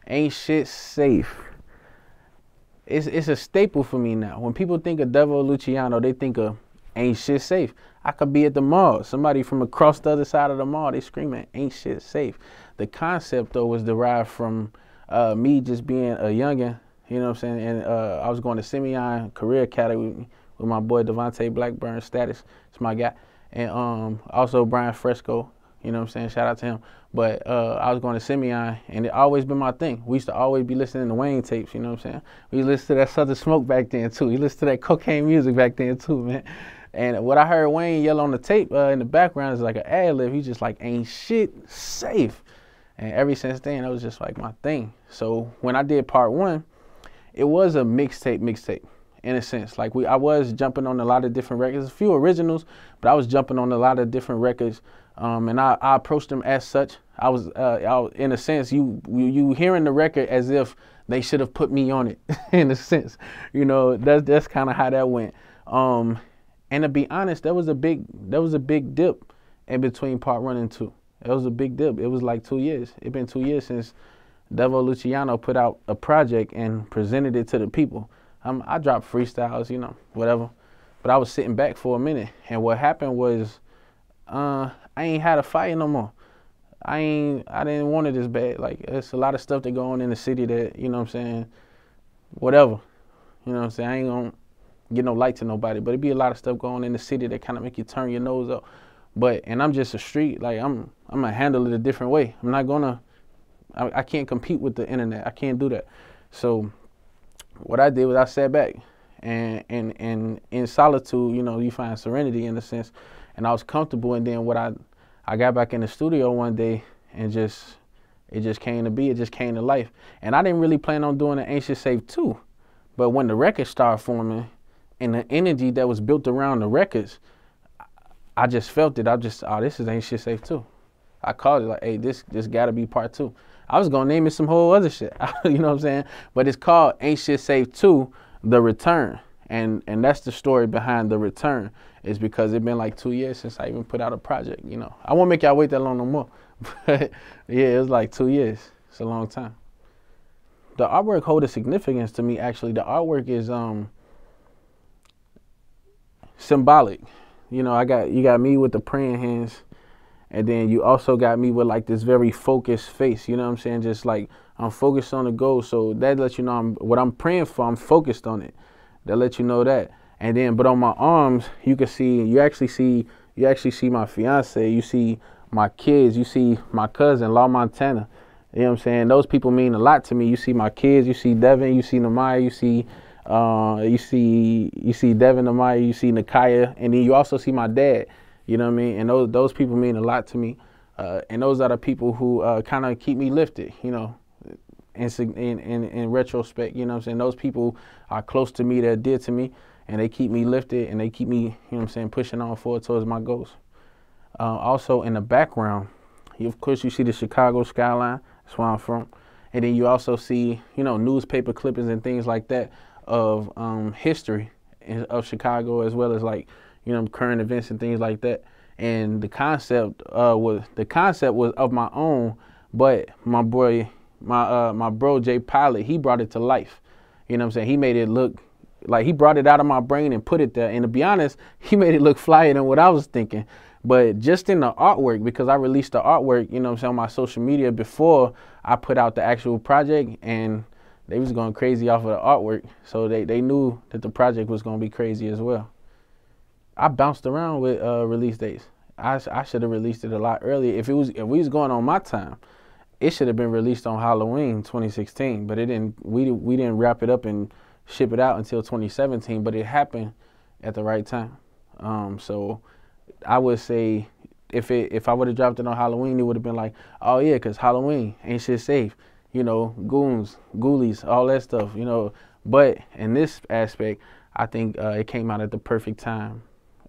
Ain't Shit Safe. It's a staple for me now. When people think of Devo Lucciano, they think of Ain't Shit Safe. I could be at the mall. Somebody from across the other side of the mall, they screaming, Ain't Shit Safe. The concept, though, was derived from me just being a youngin', you know what I'm saying? And I was going to Simeon Career Academy with my boy Devontae Blackburn, Status. It's my guy. And also Brian Fresco, you know what I'm saying? Shout out to him. But I was going to Simeon, and it always been my thing. We used to always be listening to Wayne tapes, you know what I'm saying? We listened to that Southern Smoke back then, too. We listened to that cocaine music back then, too, man. And what I heard Wayne yell on the tape in the background is like an ad-lib. He's just like, Ain't Shit Safe. And ever since then, that was just like my thing. So when I did part one, it was a mixtape in a sense. Like I was jumping on a lot of different records, a few originals, but I was jumping on a lot of different records. And I approached them as such. I was in a sense, you hearing the record as if they should have put me on it, in a sense. You know, that's kind of how that went. And to be honest, there was a big dip in between part 1 and 2. It was a big dip. It was like 2 years. It's been 2 years since Devo Lucciano put out a project and presented it to the people. I dropped freestyles, you know, whatever. But I was sitting back for a minute, and what happened was I ain't had a fight no more. I didn't want it this bad. Like, it's a lot of stuff that go on in the city that, you know what I'm saying, whatever. You know what I'm saying? I ain't gonna get no light to nobody, but it be a lot of stuff going on in the city that kind of make you turn your nose up. And I'm just a street, like I'm gonna handle it a different way. I'm not gonna, I can't compete with the internet. I can't do that. So what I did was I sat back and in solitude, you know, you find serenity in a sense, and I was comfortable. And then I got back in the studio one day, and it just came to be. It just came to life. And I didn't really plan on doing an Aint Sht Safe 2, but when the records started forming and the energy that was built around the records, I just felt it. Oh, this is Aint Sht Safe 2. I called it like, hey, this gotta be part 2. I was gonna name it some whole other shit, you know what I'm saying? But it's called Aint Sht Safe 2, The Return. And that's the story behind The Return, is because it's been like 2 years since I even put out a project, you know. I won't make y'all wait that long no more. But yeah, it was like 2 years. It's a long time. The artwork holds a significance to me, actually. The artwork is symbolic. You know, you got me with the praying hands, and then you also got me with like this very focused face, you know what I'm saying? Just like I'm focused on the goal. So that lets you know what I'm praying for, I'm focused on it. That lets you know that. And then, but on my arms, you can see, you actually see my fiance, you see my kids, you see my cousin, Law Montana. You know what I'm saying? Those people mean a lot to me. You see my kids, you see Devin, you see Namaya, you see Devin, Namaya, you see Nakaya, and then you also see my dad. You know what I mean? And those people mean a lot to me. And those are the people who kind of keep me lifted, you know, in retrospect. You know what I'm saying? Those people are close to me, they're dear to me, and they keep me lifted, and they keep me, you know what I'm saying, pushing on forward towards my goals. Also in the background, of course, you see the Chicago skyline. That's where I'm from. And then you also see, you know, newspaper clippings and things like that of history of Chicago, as well as like, you know, current events and things like that. And the concept was of my own, but my bro J Pilot, he brought it to life. You know what I'm saying? He made it look like, he brought it out of my brain and put it there. And to be honest, he made it look flyer than what I was thinking. But just in the artwork, because I released the artwork, you know what I'm saying, on my social media before I put out the actual project, and they was going crazy off of the artwork. So they knew that the project was going to be crazy as well. I bounced around with release dates. I should have released it a lot earlier. If we was going on my time, it should have been released on Halloween 2016, but it didn't. We didn't wrap it up and ship it out until 2017, but it happened at the right time. So I would say if I would have dropped it on Halloween, it would have been like, oh yeah, because Halloween, Aint Sht Safe, you know, goons, ghoulies, all that stuff, you know. But in this aspect, I think it came out at the perfect time.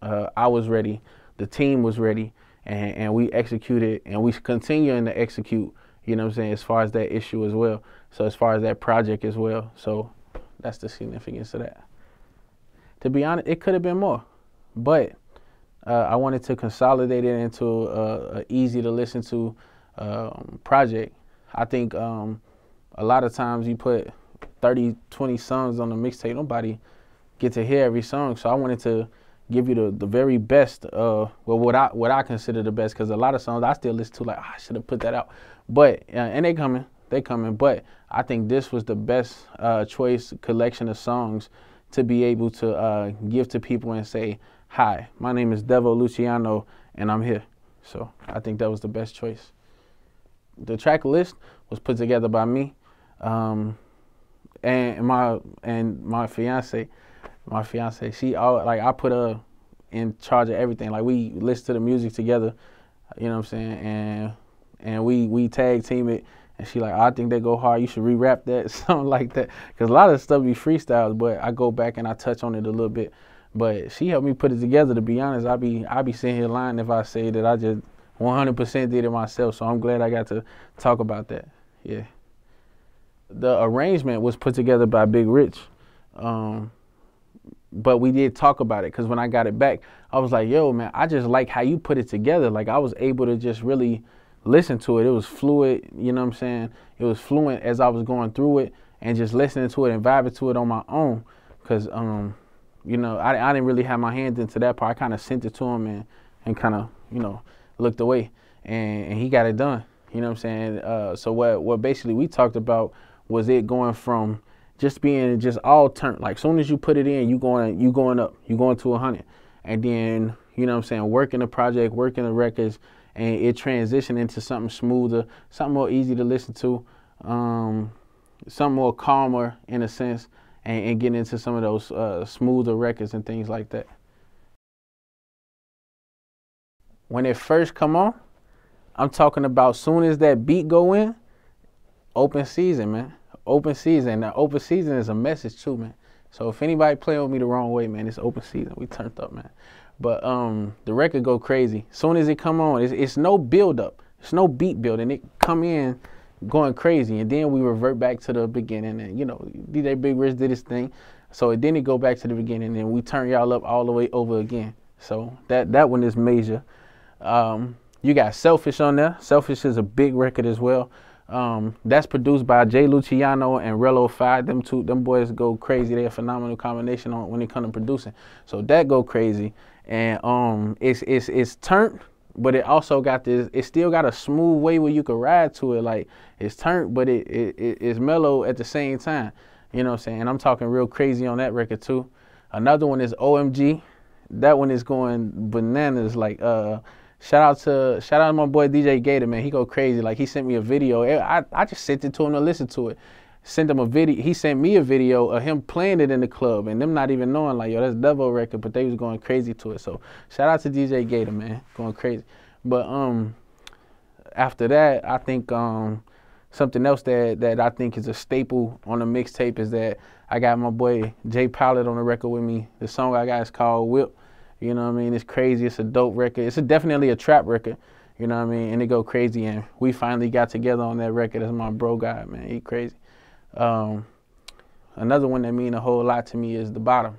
I was ready, the team was ready, and we executed, and we continuing to execute, you know what I'm saying, as far as that issue as well. So as far as that project as well. So that's the significance of that. To be honest, it could have been more, but I wanted to consolidate it into a easy to listen to project. I think a lot of times you put 30, 20 songs on the mixtape, nobody get to hear every song. So I wanted to give you the very best, well, what I consider the best, because a lot of songs I still listen to, like, I should have put that out. But, and they coming, but I think this was the best choice collection of songs to be able to give to people and say, hi, my name is Devo Lucciano, and I'm here. So I think that was the best choice. The track list was put together by me, and my fiance, she all, like, I put her in charge of everything. Like, we listen to the music together, you know what I'm saying, and we tag team it. And she like, oh, I think they go hard, you should re-rap that, something like that. Because a lot of stuff be freestyles, but I go back and I touch on it a little bit. But she helped me put it together. To be honest, I be sitting here lying if I say that I just 100% did it myself. So I'm glad I got to talk about that. Yeah. The arrangement was put together by Big Rich. But we did talk about it, because when I got it back, I was like, yo, man, I just like how you put it together. Like, I was able to just really listen to it. It was fluid, you know what I'm saying? It was fluent as I was going through it, and just listening to it and vibing to it on my own. Because, you know, I didn't really have my hands into that part. I kind of sent it to him and kind of, you know, looked away. And he got it done, you know what I'm saying? So what basically we talked about was it going from just being just all turned. Like, soon as you put it in, you going up, you going to 100. And then, you know what I'm saying, working the project, working the records, and it transitioned into something smoother, something more easy to listen to, something more calmer in a sense, and getting into some of those smoother records and things like that. When it first come on, I'm talking about soon as that beat go in, open season, man. Open season. Now, open season is a message too, man. So if anybody playing with me the wrong way, man, it's open season. We turned up, man. But the record go crazy. Soon as it come on, it's no build up. It's no beat building. It come in going crazy, and then we revert back to the beginning. And, you know, DJ Big Rich did his thing. So then it go back to the beginning, and we turn y'all up all the way over again. So that one is major. You got Selfish on there. Selfish is a big record as well. That's produced by J. Luciano and Rello 5. Them boys go crazy. They're a phenomenal combination when it comes to producing. So that go crazy. And it's turned, but it also got this, it still got a smooth way where you can ride to it. Like, it's turned, but it's mellow at the same time. You know what I'm saying? And I'm talking real crazy on that record too. Another one is OMG. That one is going bananas. Like, shout out to my boy DJ Gator, man. He go crazy. Like, he sent me a video. I just sent it to him to listen to it. Sent him a video. He sent me a video of him playing it in the club, and them not even knowing, like, yo, that's Devo record, but they was going crazy to it. So shout out to DJ Gator, man, going crazy. But after that, I think something else that I think is a staple on the mixtape is that I got my boy J Pilot on the record with me. The song I got is called Whip. You know what I mean? It's crazy. It's a dope record. It's definitely a trap record. You know what I mean? And it go crazy. And we finally got together on that record. That's my bro guy, man. He crazy. Another one that mean a whole lot to me is The Bottom.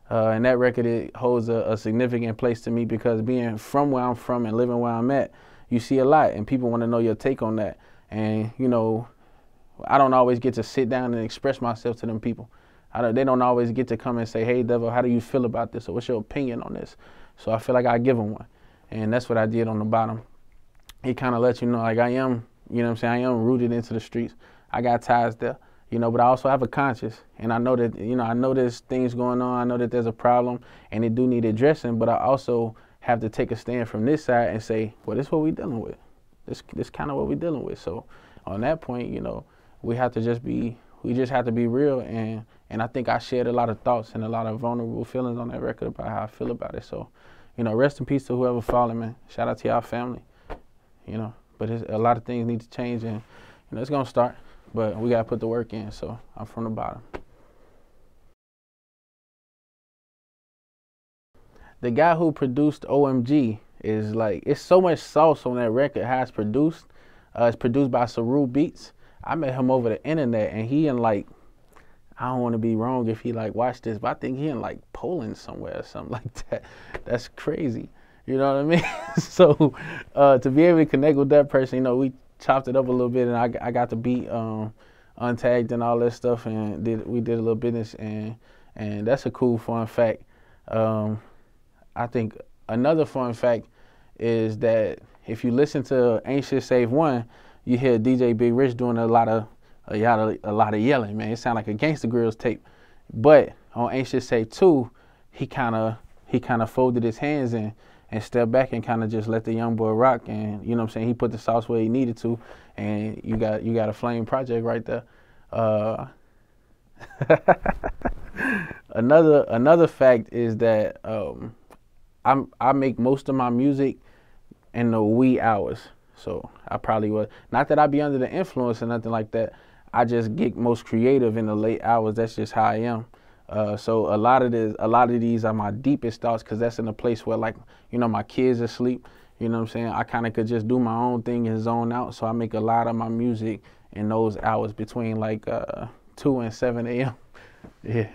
And that record, it holds a significant place to me because being from where I'm from and living where I'm at, you see a lot. And people want to know your take on that. And, you know, I don't always get to sit down and express myself to them people. They don't always get to come and say, hey, Devo, how do you feel about this? Or what's your opinion on this? So I feel like I give them one. And that's what I did on The Bottom. It kind of lets you know, like, I am, you know what I'm saying, I am rooted into the streets. I got ties there, you know, but I also have a conscience. And I know that, you know, I know there's things going on. I know that there's a problem and it do need addressing, but I also have to take a stand from this side and say, well, this is what we're dealing with. This kind of what we're dealing with. So on that point, you know, we just have to be real. And I think I shared a lot of thoughts and a lot of vulnerable feelings on that record about how I feel about it. So, you know, rest in peace to whoever fallen, man. Shout out to y'all family, you know. But a lot of things need to change, and, you know, it's going to start. But we got to put the work in, so I'm from the bottom. The guy who produced OMG is like, it's so much sauce on that record, how it's produced. It's produced by Saru Beats. I met him over the internet, and he in, like, I don't want to be wrong if he, like, watched this, but I think he in, like, Poland somewhere or something like that. That's crazy. You know what I mean? So to be able to connect with that person, you know, we chopped it up a little bit, and I got the beat untagged and all that stuff, and we did a little business, and that's a cool fun fact. I think another fun fact is that if you listen to Aint Sht Safe 1, you hear DJ Big Rich doing a lot of yelling, man. It sounds like a Gangsta Grills tape. But on Aint Sht Safe 2, he kind of folded his hands and stepped back and kind of just let the young boy rock, and you know what I'm saying, he put the sauce where he needed to, and you got a flame project right there. Another fact is that I make most of my music in the wee hours. So I probably was, not that I be under the influence or nothing like that. I just get most creative in the late hours. That's just how I am. So a lot of these are my deepest thoughts, because that's in a place where, like, you know, my kids are asleep. You know what I'm saying? I kind of could just do my own thing and zone out. So I make a lot of my music in those hours between like 2 and 7 a.m. Yeah.